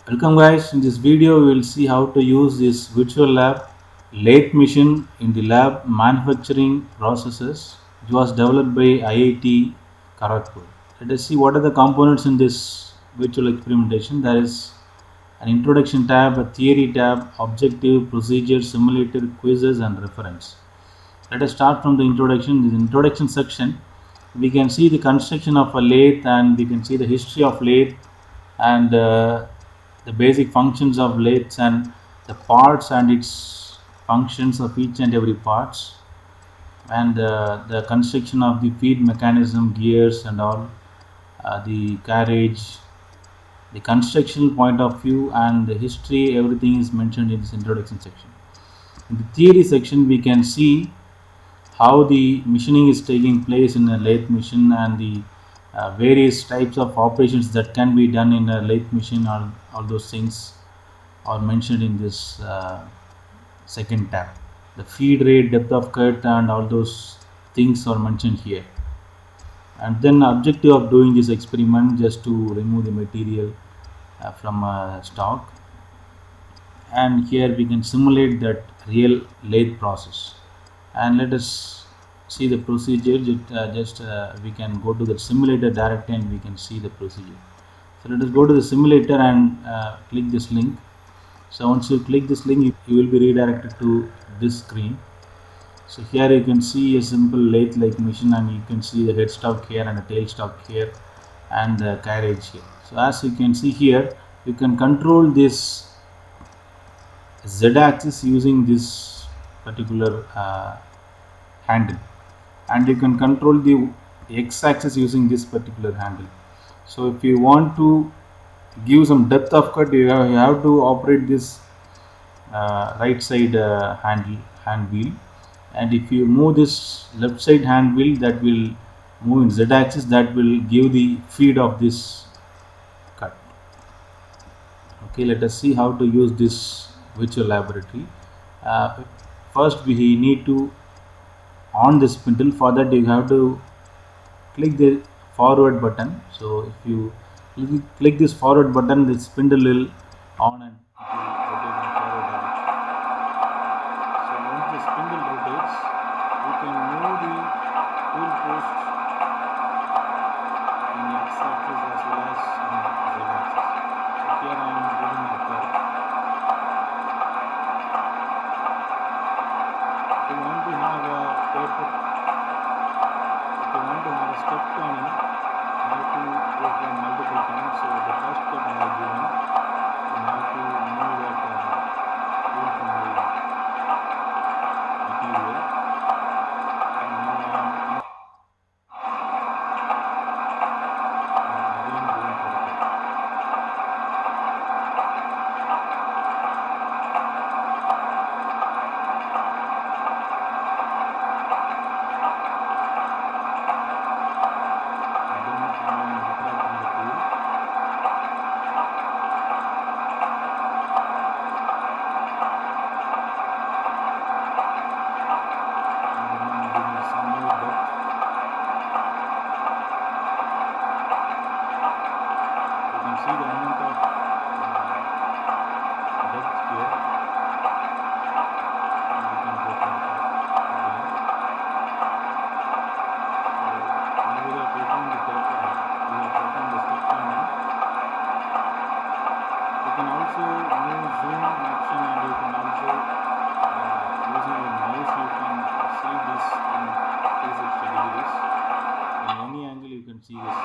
Welcome guys, in this video we will see how to use this virtual lab lathe machine in the lab manufacturing processes. It was developed by IIT Kharagpur. Let us see what are the components in this virtual experimentation. There is an introduction tab, a theory tab, objective, procedure, simulator, quizzes and reference. Let us start from the introduction. In the introduction section, we can see the construction of a lathe and we can see the history of lathe and the basic functions of lathes and the parts and its functions of each and every parts and the construction of the feed mechanism, gears and all, the carriage, the construction point of view and the history, everything is mentioned in this introduction section. In the theory section, we can see how the machining is taking place in a lathe machine and the various types of operations that can be done in a lathe machine. All those things are mentioned in this second tab. The feed rate, depth of cut and all those things are mentioned here. And then objective of doing this experiment just to remove the material from stock, and here we can simulate that real lathe process. And let us see the procedure. We can go to the simulator directly and we can see the procedure. So let us go to the simulator and click this link. So once you click this link, you will be redirected to this screen. So here you can see a simple lathe like machine and you can see the headstock here and the tailstock here and the carriage here. So as you can see here, you can control this z-axis using this particular handle, and you can control the x-axis using this particular handle. So if you want to give some depth of cut, you have to operate this right side hand wheel, and if you move this left side hand wheel, that will move in z-axis, that will give the feed of this cut. Okay, let us see how to use this virtual laboratory. First we need to on the spindle. For that you have to click the forward button. So if you click this forward button, the spindle will on and it will rotate in forward direction. So once the spindle rotates, you can move the tool post in x-axis as well as in z-axis. So here I am giving a curve. If you want to have a paper, if you want to have a step turning, you have to go for multiple times. So the first cut I have given, you have to move that tool from the material, and now I am again going for the cut. Again I am retracting the tool. And then I am giving some more depth. You can see the amount of depth here, and we can go for the cut again. So now we have performed the cut, we have performed the step turning. You can also move zoom option, and you can also using your mouse you can see this in 360 degrees. In any angle you can see this